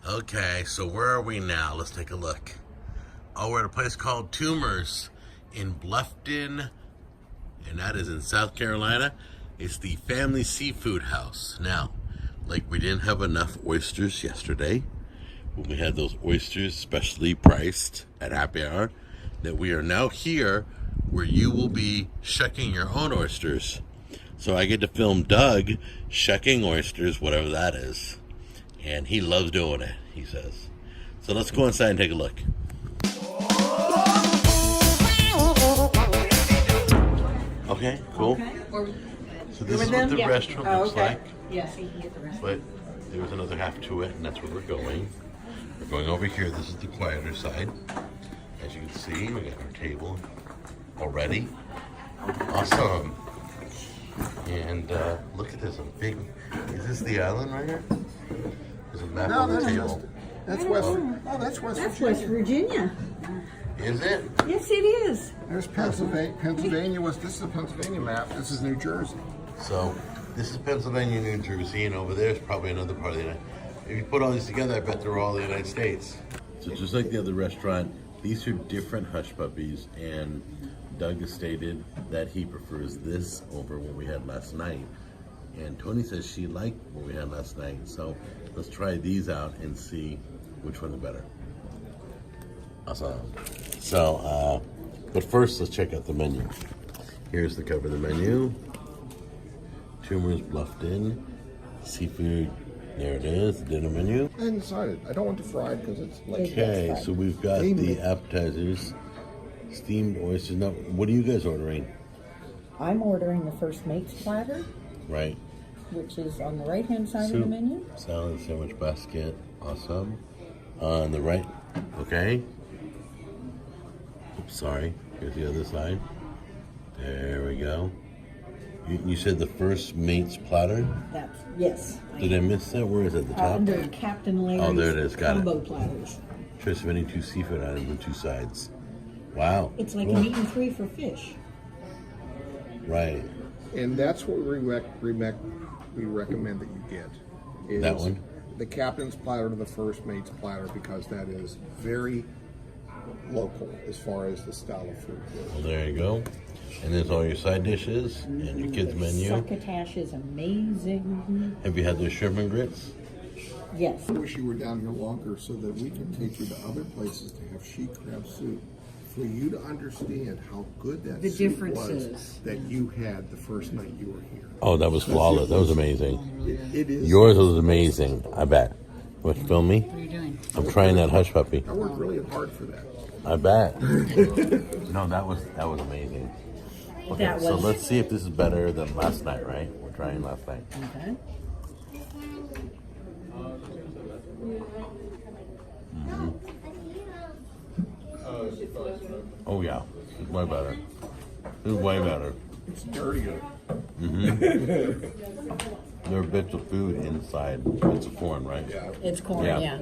Okay, so where are we now? Let's take a look. Oh, we're at a place called Toomer's in Bluffton, and that is in South Carolina. It's the family seafood house. Now, like we didn't have enough oysters yesterday when we had those oysters specially priced at happy hour, that we are now here where you will be shucking your own oysters. So I get to film Doug shucking oysters, whatever that is. And he loves doing it, he says. So let's go inside and take a look. Okay, cool. Okay. So this is what the restaurant looks like. Yes, you can get the rest. But there was another half to it, and that's where we're going. We're going over here. This is the quieter side. As you can see, we got our table already. Awesome. And look at this, a big, is this the island right here? There's a map on the table. That's West. Oh, that's West Virginia. West Virginia. Is it? Yes, it is. There's Pennsylvania. This is a Pennsylvania map. This is New Jersey. So this is Pennsylvania, New Jersey, and over there is probably another part of the United States. If you put all these together, I bet they're all the United States. So just like the other restaurant, these are different hush puppies, and Doug has stated that he prefers this over what we had last night. And Tony says she liked what we had last night. So let's try these out and see which one's better. Awesome. So, but first let's check out the menu. Here's the cover of the menu. Toomer's Bluffton. Seafood. There it is, the dinner menu. I decided I don't want the fried because it's like. Okay, so we've got the appetizers. Steamed oysters. Now, what are you guys ordering? I'm ordering the first mate's platter, Right. which is on the right-hand side of the menu. Salad, sandwich basket. Awesome. On the right. Okay. Oops, sorry. Here's the other side. There we go. You said the first mate's platter? That's, yes. Did I miss that? Where is it? At the top? Under Captain Larry's Oh, there it is. Got combo it. platters. Choice of any two seafood items on two sides. Wow. It's like Cool. an eating three for fish. Right. And that's what we recommend that you get. Is That one? The captain's platter to the first mate's platter, because that is very local as far as the style of food goes. Well, there you go. And there's all your side dishes and your kids' menu. Succotash is amazing. Have you had those shrimp and grits? Yes. I wish you were down here longer so that we can take you to other places to have she crab soup, for you to understand how good that The soup differences. was that you had the first night you were here. Oh, that was flawless. That was amazing. It is. Yours was amazing, I bet. What, film me? What are you doing? I'm trying that hush puppy. I worked really hard for that. I bet. No, that was amazing. Okay, That so was- let's see if this is better than last night, right? We're trying last night. Okay. Oh yeah, it's way better. This is way better. It's dirtier. There are bits of food inside. Bits of corn, right? Yeah. It's corn, Yeah. yeah.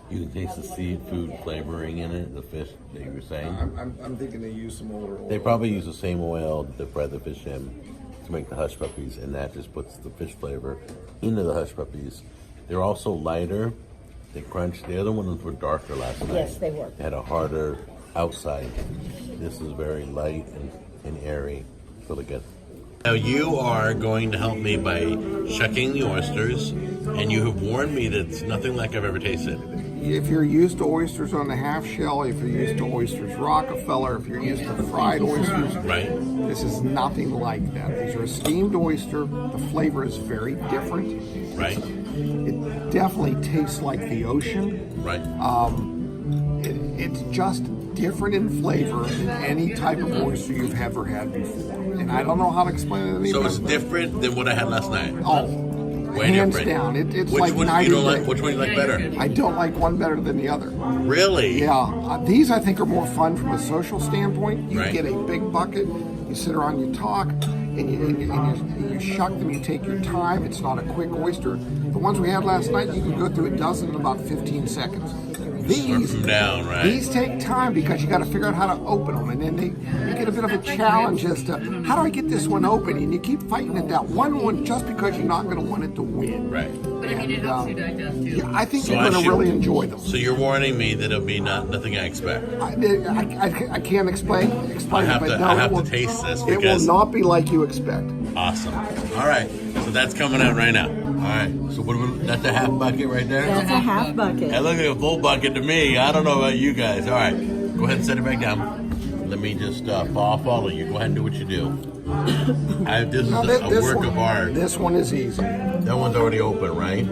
You can taste the seafood flavoring in it, the fish that you were saying. I'm thinking they use some older oil. They probably use the same oil that they fry the fish in to make the hush puppies, and that just puts the fish flavor into the hush puppies. They're also lighter. They crunch. The other ones were darker last night. Yes, they were. They had a harder outside. This is very light and airy. Really good. Now you are going to help me by shucking the oysters, and you have warned me that it's nothing like I've ever tasted. If you're used to oysters on the half shell, if you're used to oysters Rockefeller, if you're used to fried oysters, Right. this is nothing like that. These are a steamed oyster. The flavor is very different. Right. It definitely tastes like the ocean. Right. It's just different in flavor than any type of oyster you've ever had before. And I don't know how to explain it. So it's different than what I had last night. Oh, Way hands different. down. It's Which like one night you don't and like? day. Which one you like better? I don't like one better than the other. Really? Yeah, these I think are more fun from a social standpoint. You Right. get a big bucket, you sit around, you talk, and you shuck them, you take your time. It's not a quick oyster. The ones we had last night, you could go through a dozen in about 15 seconds. These them down, right? These take time because you got to figure out how to open them, and then you get a bit of a challenge as to how do I get this one open, and you keep fighting it down. One just because you're not going to want it to win. Right. But I mean, it helps you digest too. Yeah, I think So you're going to really enjoy them. So you're warning me that it'll be nothing I expect. I can't explain it, but no, I have it will, to taste this it will because not be like you expect. awesome. All right, so that's coming out right now. All right, so that's a half bucket right there. That's a half bucket. That looks like a full bucket to me. I don't know about you guys. All right, go ahead and set it back down. Let me just follow you. Go ahead and do what you do. This is a work of art. This one is easy. That one's already open, right?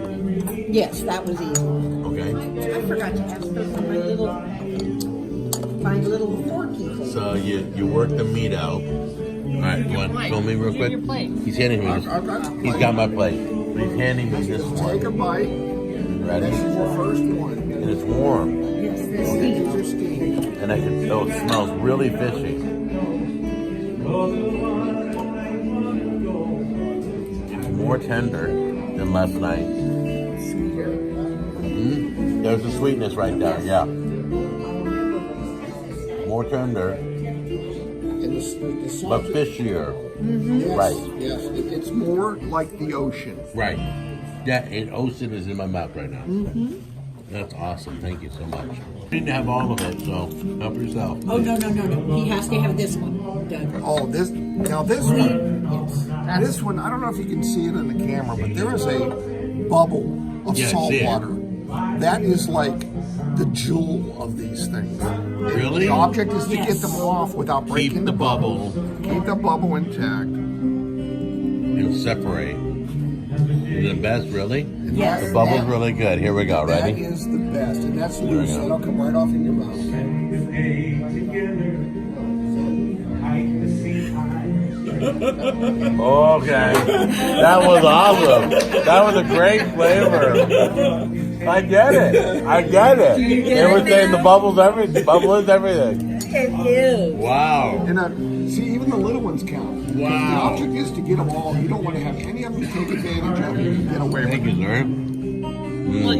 Yes, that was easy. Okay. I forgot to ask those on my little forky thing. So you work the meat out. All right, you want to film me real quick? Your plate. He's handing me this. He's got my plate. He's handing me this Take a one. bite. Ready? This is your first one. And it's warm. Yes, this These is are steamed. And I can tell it smells really fishy. It's more tender than last night. There's the sweetness right there, yeah. More tender, And the but fishier. Yes, Right. yes. It's more like the ocean. Right. Yeah, and ocean is in my mouth right now. That's awesome. Thank you so much. You didn't have all of it, so help yourself. Oh, no. He has to have this one, Doug. Oh, this one. Yes. This one. I don't know if you can see it in the camera, but there is a bubble of Yeah, I salt see it. water. That is like the jewel of these things. Really? The object is to Yes. get them off without breaking Keep the bubble Keep the bubble intact. and separate. Is it the best, really? Yes. The bubble's really good. Here we go. That Ready? is the best, and that's we loose. go. That'll come right off in your mouth. Okay. That was awesome. That was a great flavor. I get it. I get it. you get They were it saying the now? bubble's everything. Bubble is everything. It is. Wow. And see, even the little ones count. Wow. The object is to get them all. You don't want to have any of them take advantage of it and get away with Thank it. you, sir. Well,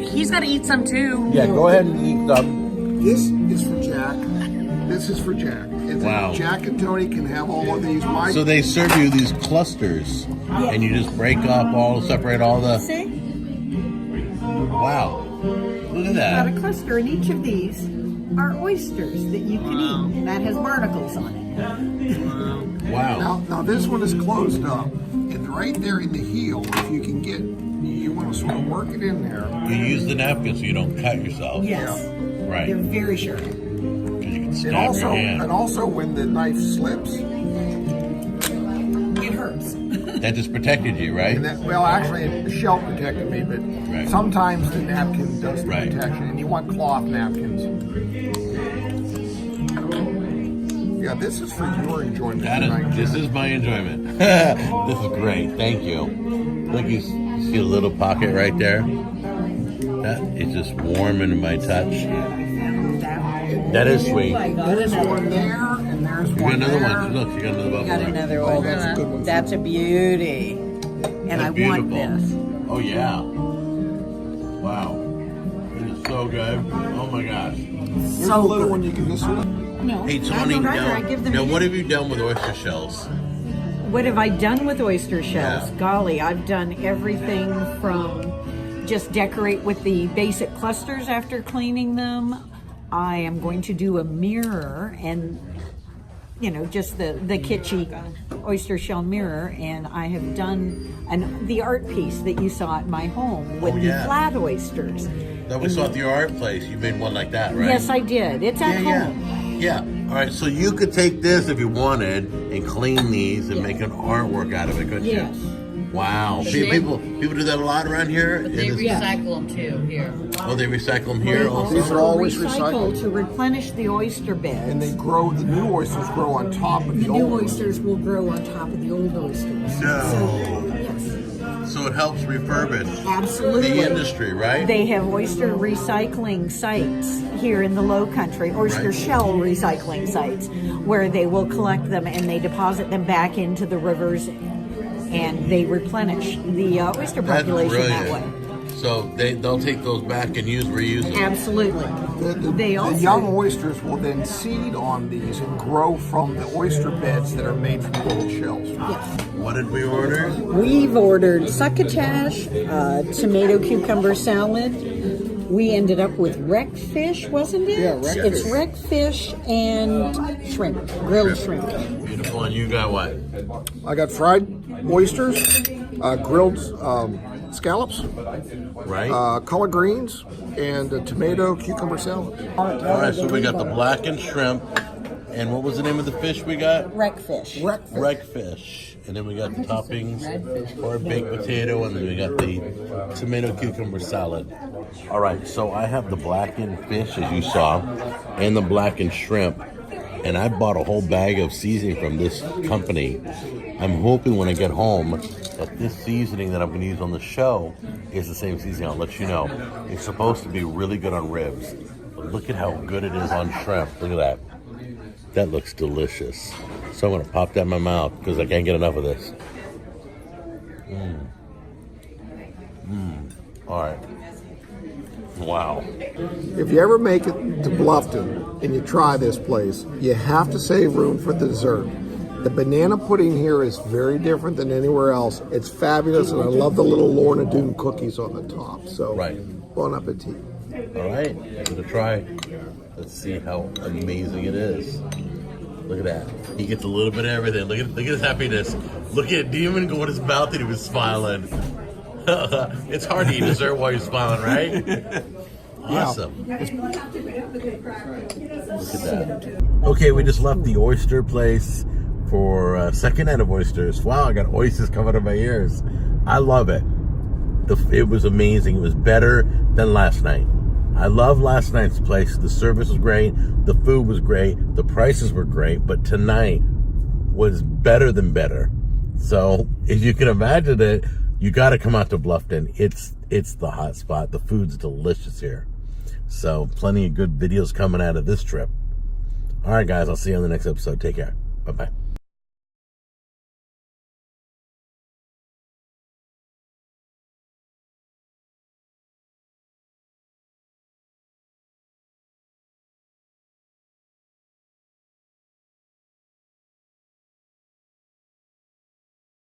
he's got to eat some too. Yeah, go ahead and eat some. This is for Jack. This is for Jack. Wow. Jack and Tony can have all of these. So they serve you these clusters, and you just break up separate all the. See? Wow. Look at Got a that. cluster, and each of these are oysters that you can eat, and that has barnacles on it. Wow. Now this one is closed up, and right there in the heel, if you can get, you want to sort of work it in there. You use the napkin so you don't cut yourself. Yes. Right. They're very sharp. Because you can And stab also, your hand. and also when the knife slips, It hurts. That just protected you, right? and that, well, actually, the shell protected me, but Right. sometimes the napkin does the Right. protection, and you want cloth napkins. Yeah, this is for your enjoyment tonight. This Jack. is my enjoyment. This is great. Thank you. Look, you see a little pocket right there? That is just warm in my touch. That is sweet. I got There's another one there, and there's You got one another there. one. Look, you got another bubble. Got there. another Oh, one. that's a good one. That's a beauty. And I That's want beautiful. this. Oh, yeah. Wow. It is so good. Oh, my gosh. There's So a little good. one you can just sort of. No, Hey, I Tony, would rather I give them now to what you. have you done with oyster shells? What have I done with oyster shells? Yeah. Golly, I've done everything from just decorate with the basic clusters after cleaning them. I am going to do a mirror and, just the kitschy oyster shell mirror. And I have done the art piece that you saw at my home with Oh, yeah. the flat oysters. That we saw at the art place. You made one like that, right? Yes, I did. It's at home. Yeah. All right, so you could take this if you wanted and clean these and make an artwork out of it, couldn't Yes. you? Wow. But they- People do that a lot around here. But they It is- recycle them too here. Oh, they recycle them here also? These are always recycled. to replenish the oyster And beds. they grow, the new oysters grow on top of the The old new ones. oysters will grow on top of the old oysters. No. Yes, So it helps refurbish absolutely. the industry, right? They have oyster recycling sites here in the Low Country, oyster Right. shell recycling sites, where they will collect them and they deposit them back into the rivers, and they replenish the oyster That's population that way. brilliant. So they'll take those back and reuse them. Absolutely. They The also young oysters will then seed on these and grow from the oyster beds that are made from little shells. yes. What did we order? We've ordered succotash, tomato cucumber salad. We ended up with wrecked fish, wasn't it? Yeah, wrecked It's fish. wrecked fish and shrimp, grilled shrimp. Beautiful. And you got what? I got fried oysters, grilled scallops, Right? collard greens, and a tomato cucumber salad. All right, so we got the blackened shrimp. And what was the name of the fish we got? Wreck fish. Wreck fish. And then we got the toppings for a baked potato, and then we got the tomato cucumber salad. All right, so I have the blackened fish, as you saw, and the blackened shrimp. And I bought a whole bag of seasoning from this company. I'm hoping when I get home that this seasoning that I'm going to use on the show is the same seasoning. I'll let you know. It's supposed to be really good on ribs. But look at how good it is on shrimp. Look at that. That looks delicious. So I'm going to pop that in my mouth because I can't get enough of this. All right. Wow. If you ever make it to Bluffton and you try this place, you have to save room for dessert. The banana pudding here is very different than anywhere else. It's fabulous, and I love the little Lorna Doone cookies on the top. So, Right. bon appetit. All right. Give it a try. Let's see how amazing it is. Look at that. He gets a little bit of everything. Look at his happiness. Look at Demon go in his mouth and he was smiling. It's hard to eat dessert while you're smiling, right? Awesome. Look at that. Okay, we just left the oyster place for second night of oysters. Wow, I got oysters coming out of my ears. I love it. It was amazing. It was better than last night. I love last night's place. The service was great. The food was great. The prices were great. But tonight was better than better. So if you can imagine it, you got to come out to Bluffton. It's the hot spot. The food's delicious here. So plenty of good videos coming out of this trip. All right, guys. I'll see you on the next episode. Take care. Bye-bye.